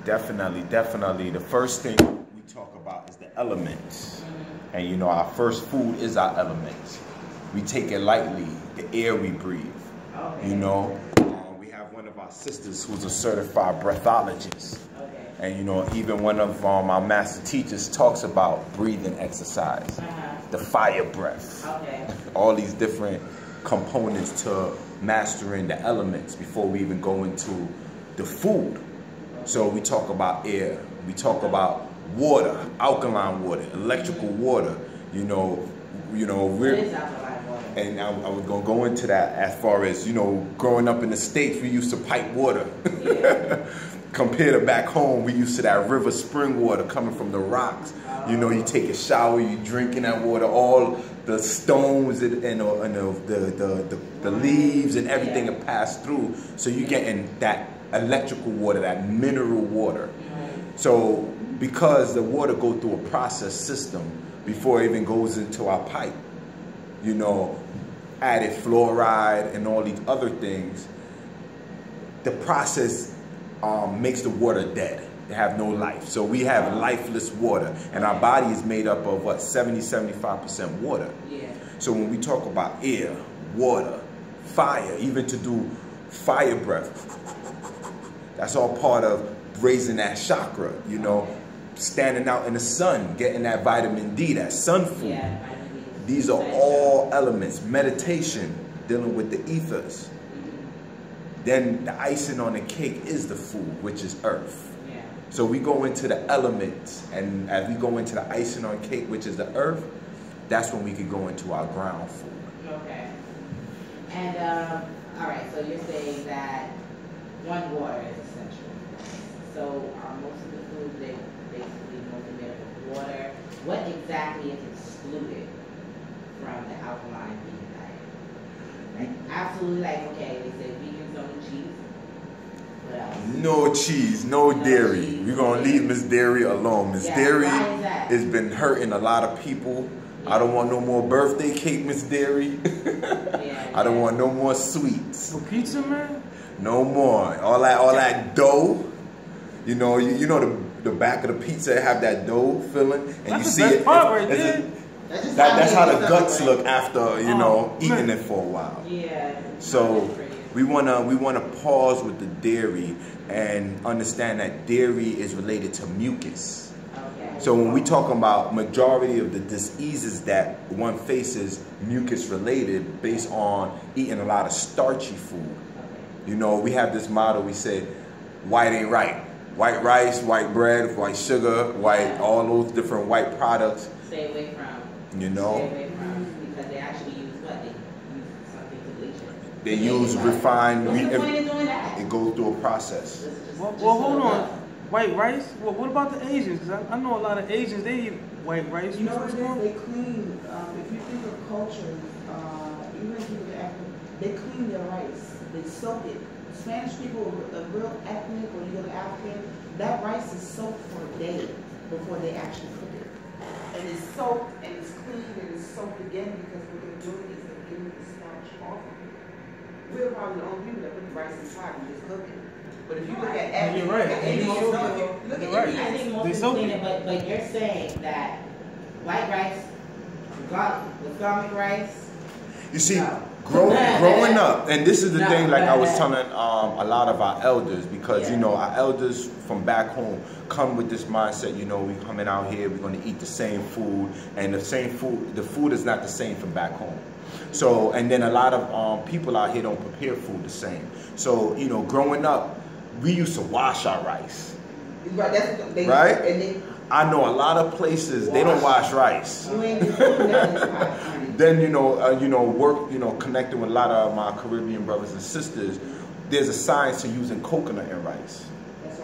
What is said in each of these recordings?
Definitely, definitely. The first thing we talk about is the elements. And you know, our first food is our elements. We take it lightly, the air we breathe. Okay. You know, we have one of our sisters who's a certified breathologist. Okay. And you know, even one of our master teachers talks about breathing exercise, the fire breath. Okay. All these different components to mastering the elements before we even go into the food. So we talk about air, we talk about water, alkaline water, electrical water. You know, we're, and I was gonna go into that as far as, you know, growing up in the States, we used to pipe water. Yeah. Compared to back home, we used to that river spring water coming from the rocks. You know, you take a shower, you drinking that water, all the stones and the leaves and everything that pass through. So you're getting that electrical water, that mineral water. So because the water goes through a process system before it even goes into our pipe, you know, added fluoride and all these other things, the process makes the water dead. They have no life. So we have lifeless water, and our body is made up of what, 70–75% water. Yeah. So when we talk about air, water, fire, even to do fire breath, that's all part of raising that chakra, you know, standing out in the sun, getting that vitamin D, that sun food. Yeah, these are all elements. Meditation, dealing with the ethers. Then the icing on the cake is the food, which is earth. Yeah. So we go into the elements, and as we go into the icing on cake, which is the earth, that's when we can go into our ground food. Okay. And, all right, so you're saying that one, water is essential. So most of the food, they basically mostly made up of water. What exactly is excluded from the alkaline vegan diet? Like, absolutely, like, okay, they say vegans don't eat cheese. What else? No cheese, no dairy. Cheese. We're going to leave Miss Dairy alone. Miss Dairy has been hurting a lot of people. Yeah. I don't want no more birthday cake, Miss Dairy. I don't want no more sweets. For pizza, man? No more. All that dough. You know, you know the back of the pizza have that dough filling, and that's you see it. That's how the guts look after, you know, eating it for a while. Yeah. So we wanna pause with the dairy and understand that dairy is related to mucus. Okay. So when we talk about majority of the diseases that one faces, mucus related, based on eating a lot of starchy food. Okay. You know, we have this motto, we say, white ain't right. White rice, white bread, white sugar, white, all those different white products. Stay away from. You know? Stay away from, because they actually use what? They use something to bleach it. They use refined. What's the point of doing that? It goes through a process. Well, hold on. White rice? Well, what about the Asians? Because I know a lot of Asians, they eat white rice. You know what it is? They clean. If you think of cultures, even if you look at Africa, they clean their rice. They soak it. Spanish people, a real ethnic, or you go to African, that rice is soaked for a day before they actually cook it. And it's soaked, and it's cleaned, and it's soaked again, because what they're doing is they're getting the starch off of it. We're probably the only people that put the rice inside and just cook it. But if you look at ethnic, you're right. I think most people clean it, but you're saying that white rice, Islamic rice. You see, growing up, and this is the thing, like I was telling a lot of our elders, because you know, our elders from back home come with this mindset, you know, we coming out here, we're going to eat the same food, and the food is not the same from back home. So, and then a lot of people out here don't prepare food the same. So, you know, growing up, we used to wash our rice. Right? Right? I know a lot of places they don't wash rice. Then connecting with a lot of my Caribbean brothers and sisters, there's a science to using coconut in rice.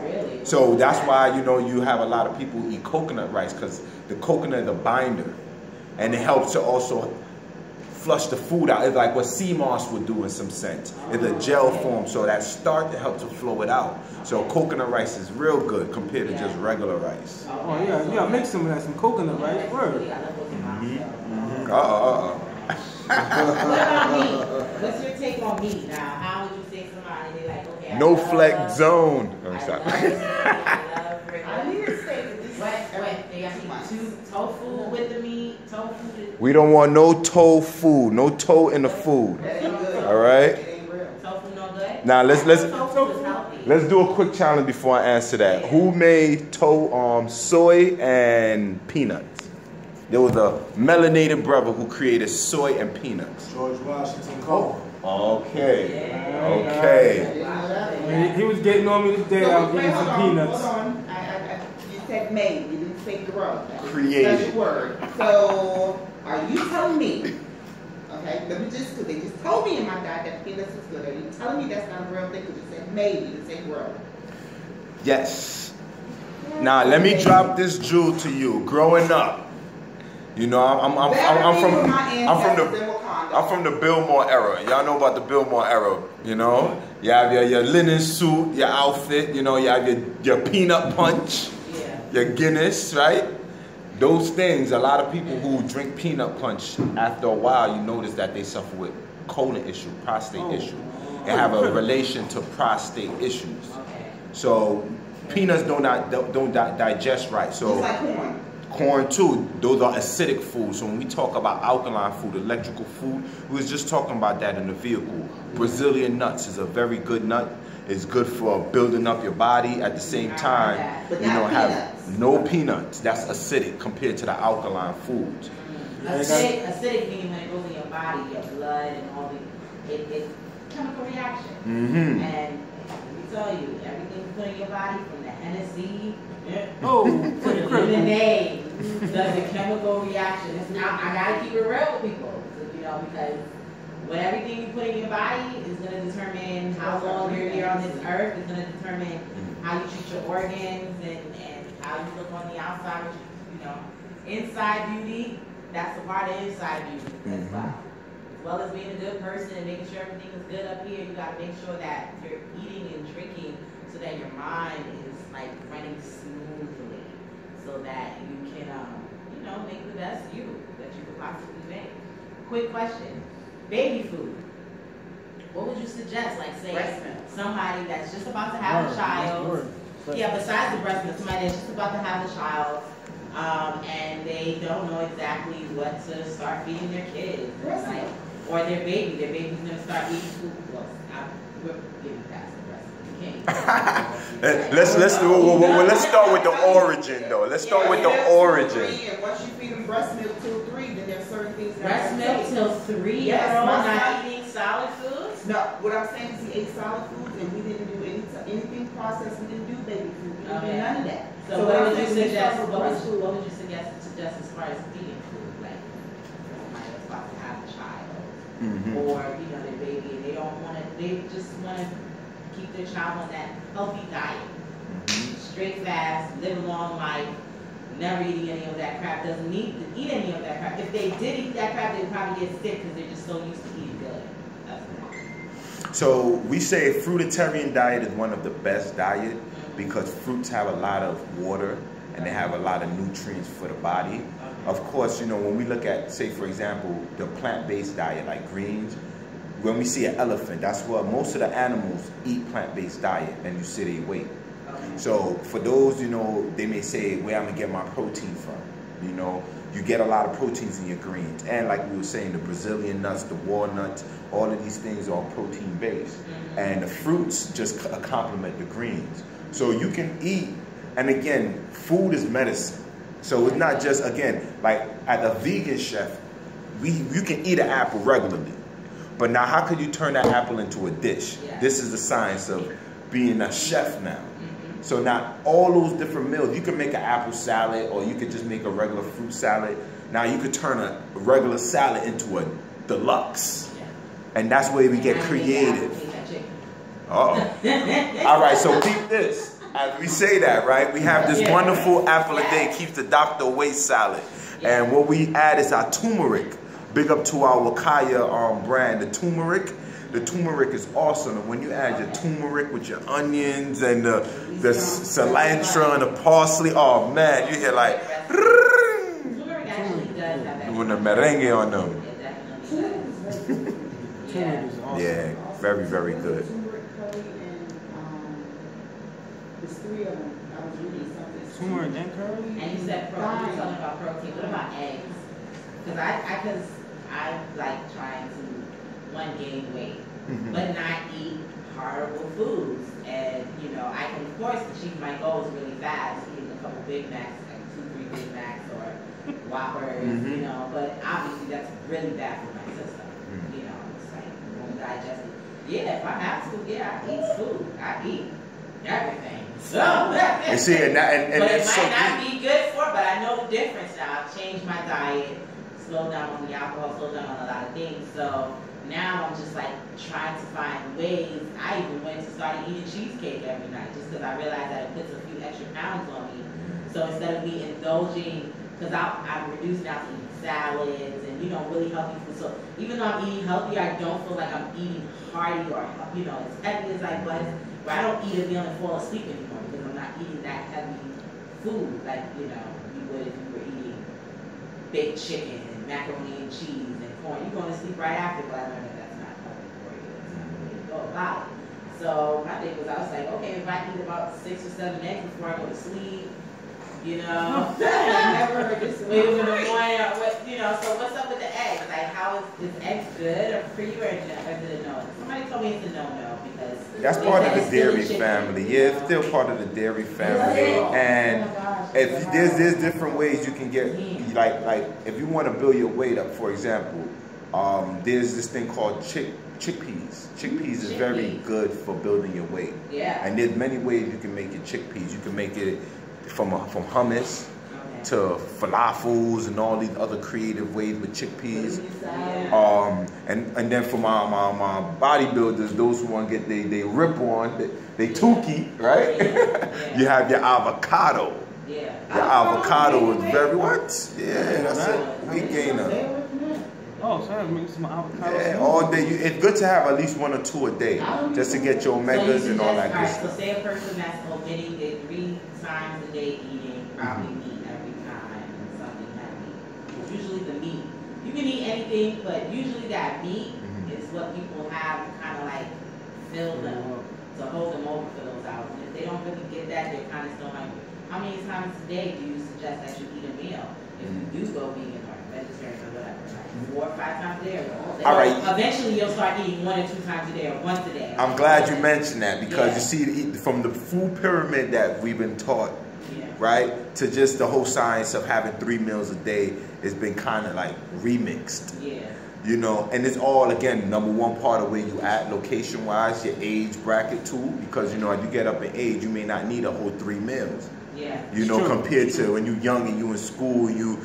Really? So that's why you have a lot of people who eat coconut rice, because the coconut is a binder, and it helps to also flush the food out. It's like what sea moss would do in some sense. It's a gel form, so that starch to help to flow it out. So coconut rice is real good compared to just regular rice. Oh yeah, you gotta make some of that, some coconut rice. Word. What about meat? What's your take on meat now? How would you say somebody, they like, okay, no flex zone. I We don't want no tofu, no toe in the food. All right. Tofu no good? Now let's Tofu is healthy. let's do a quick challenge before I answer that. Who made soy and peanuts? There was a melanated brother who created soy and peanuts. George Washington Cole. Okay. Yeah. Okay. He was getting on me today. I was getting some peanuts. Hold on. You said made. You didn't say grow. Created. Special word. So, are you telling me? Okay, let me just, because they just told me in my diet that peanuts is good. Are you telling me that's not a real thing? Because you said made. You didn't say grow. Yes. Now let me drop this jewel to you. Growing up, you know, I'm from the Billmore era. Y'all know about the Billmore era. You know, you have your linen suit, your outfit. You know, you have your peanut punch, your Guinness, right? Those things. A lot of people who drink peanut punch, after a while, you notice that they suffer with colon issue, prostate issue, and have a relation to prostate issues. So peanuts don't digest right. So Just like corn. corn too, those are acidic foods. So when we talk about alkaline food, electrical food, we was just talking about that in the vehicle. Brazilian nuts is a very good nut. It's good for building up your body. At the same time, you know, have no peanuts. That's acidic compared to the alkaline foods. Acidic meaning when it goes in your body, your blood and all the it's chemical reaction. Mm-hmm. And let me tell you, everything you put in your body, from the Hennessy Oh, to the lemonade, does a chemical reaction. I gotta keep it real with people, you know, because what everything you put in your body is gonna determine how long you're here on this earth. It's gonna determine how you treat your organs and how you look on the outside, which, you know, inside beauty. That's a part of inside beauty as well. As well as being a good person and making sure everything is good up here, you gotta make sure that you're eating and drinking so that your mind is like running smoothly, so that you can, you know, make the best you that you could possibly make. Quick question: baby food. What would you suggest? Like, say somebody that's just about to have a child. Yeah, besides the breast milk, somebody that's just about to have a child. And they don't know exactly what to start feeding their kids, like, or their baby's gonna start eating food. Well, we're getting past the breast milk. Let's start with the origin though. Let's start with the origin. And once you feed them breast milk till 3, then there are certain things that breast milk till 3 years old, not eating solid foods. No, what I'm saying is he ate solid foods and we didn't do anything processed. We didn't do baby food. We didn't do none of that. So what would you suggest? What would you suggest as far as feeding food, like somebody that's about to have a child, or you know their baby, and they don't want to, they just want to keep their child on that healthy diet, straight fast, live a long life, never eating any of that crap, doesn't need to eat any of that crap. If they did eat that crap, they'd probably get sick because they're just so used to eating good. That's the So we say fruitarian diet is one of the best diets because fruits have a lot of water and they have a lot of nutrients for the body. Of course, you know, when we look at, say for example, the plant-based diet like greens, when we see an elephant, that's what most of the animals eat, plant-based diet, and you see they weight. So for those, you know, they may say, where I'm gonna get my protein from? You know, you get a lot of proteins in your greens. And like we were saying, the Brazilian nuts, the walnuts, all of these things are protein based. And the fruits just complement the greens. So you can eat, and again, food is medicine. So it's not just, again, like at a vegan chef, you can eat an apple regularly. But now how could you turn that apple into a dish? This is the science of being a chef now. So now all those different meals, you can make an apple salad or you could just make a regular fruit salad. Now you could turn a regular salad into a deluxe. And that's where we get creative. All right, so keep this. As we say that, right? We have this wonderful apple a day, keeps the doctor away salad. And what we add is our turmeric. Big up to our Wakaya brand, the turmeric. The turmeric is awesome. And when you add your turmeric with your onions and the cilantro and the parsley, oh man, you hear like turmeric actually does have that. doing the merengue on them. Yeah, very, very good. There's 3 of them. I was reading something. Turmeric and curry? And you said protein. You're talking about protein. What about eggs? because I like trying to gain weight, but not eat horrible foods. And you know, I can of course achieve my goals really fast, eating a couple Big Macs, like 2-3 Big Macs or Whoppers, you know. But obviously that's really bad for my system. You know, it's like won't digest it. Yeah, if I have to, yeah, I eat food. I eat everything. So you see, and but it it's might so not deep. be good for it, but I know the difference now. I've changed my diet, slowed down on the alcohol, slowed down on a lot of things. So now I'm just like trying to find ways. I even went to start eating cheesecake every night just because I realized that it puts a few extra pounds on me. So instead of me indulging, because I'm reducing out to eating salads and, you know, really healthy food. So even though I'm eating healthy, I don't feel like I'm eating hearty or, you know, as heavy as I was. But I don't eat a meal and fall asleep anymore because I'm not eating that heavy food like, you know, you would if you were eating baked chicken and macaroni and cheese and corn. You're going to sleep right after, but I learned that that's not healthy for you. That's not the way to go about it. So my thing was, I was like, okay, if I eat about 6 or 7 eggs before I go to sleep, you know, I never heard this wait in the morning, or what, you know, so what's up with the eggs? Like, how is eggs good or for you or is it a no? Somebody told me it's a no-no because That's part of the dairy family. Yeah, it's still part of the dairy family. And if there's different ways you can get, like if you want to build your weight up, for example, there's this thing called chickpeas. Chickpeas is very good for building your weight. Yeah. And there's many ways you can make your chickpeas. You can make it from hummus to falafels and all these other creative ways with chickpeas. And then for my bodybuilders, those who want to get they rip on, they tukey, right? You have your avocado. Your avocado is very what? Yeah, that's a weight gainer. Oh, so I make some avocado. Yeah, all day. It's good to have at least 1 or 2 a day, just to get your omegas and all that good So stuff. say a person that's omitting the 3 times a day eating probably meat every time and something heavy. It's usually the meat. You can eat anything, but usually that meat is what people have to kind of like fill them to hold them over for those hours. And if they don't really get that, they're kind of still hungry. How many times a day do you suggest that you eat a meal if you do go vegan or vegetarian or whatever? 4 or 5 times a day or all right. Eventually you'll start eating 1 or 2 times a day or once a day. I'm glad you mentioned that because you see, from the food pyramid that we've been taught, right, to just the whole science of having 3 meals a day has been kind of like remixed. You know, and it's all, again, number one part of where you at location-wise, your age bracket too, because, you know, as you get up in age, you may not need a whole 3 meals. You know, compared to when you're young and you in school, you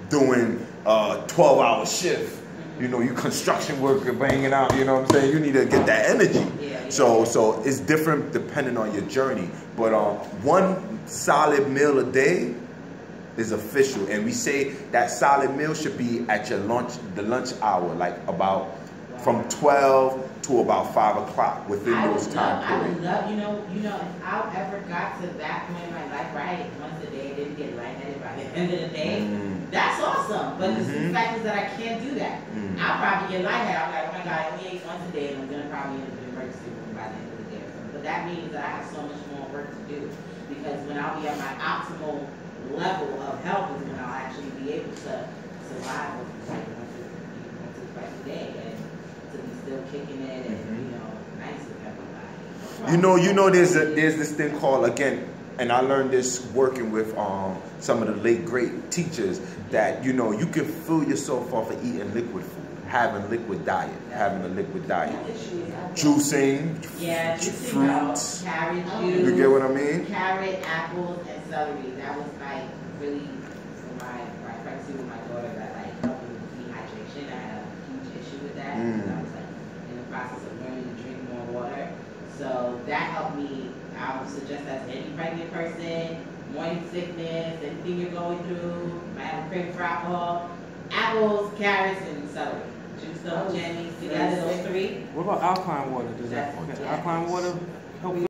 doing 12-hour shift. You know, you construction worker banging out, you know what I'm saying? You need to get that energy. So it's different depending on your journey. But 1 solid meal a day is official. And we say that solid meal should be at your the lunch hour, like about from 12 to about 5 o'clock within those time periods. I would love, you know, if I ever got to that point in my life where I ate once a day, didn't get lightheaded by the end of the day, that's awesome. But the fact is that I can't do that. I'll probably get lightheaded. I'm like, oh my God, I only ate once a day and I'm going to probably end up in the emergency room by the end of the day. But that means that I have so much more work to do because when I'll be at my optimal level of health is when I'll actually be able to survive with like once or twice a day and to be still kicking it and you know, nice with everybody. You know, there's this thing called, again, and I learned this working with some of the late great teachers, that, you know, you can fill yourself off of eating liquid food, having a liquid diet. Juicing, fruits. Carrot juice. You get what I mean? Carrot, apples, and celery. That was like really for my pregnancy with my daughter that like helped me with dehydration. I had a huge issue with that because I was like in the process of learning to drink more water. So that helped me. I would suggest that to any pregnant person, morning sickness, anything you're going through, might have a craving for alcohol, apples, carrots, and celery. Juice those, jammies together, those 3. What about alkaline water? Does alkaline water help?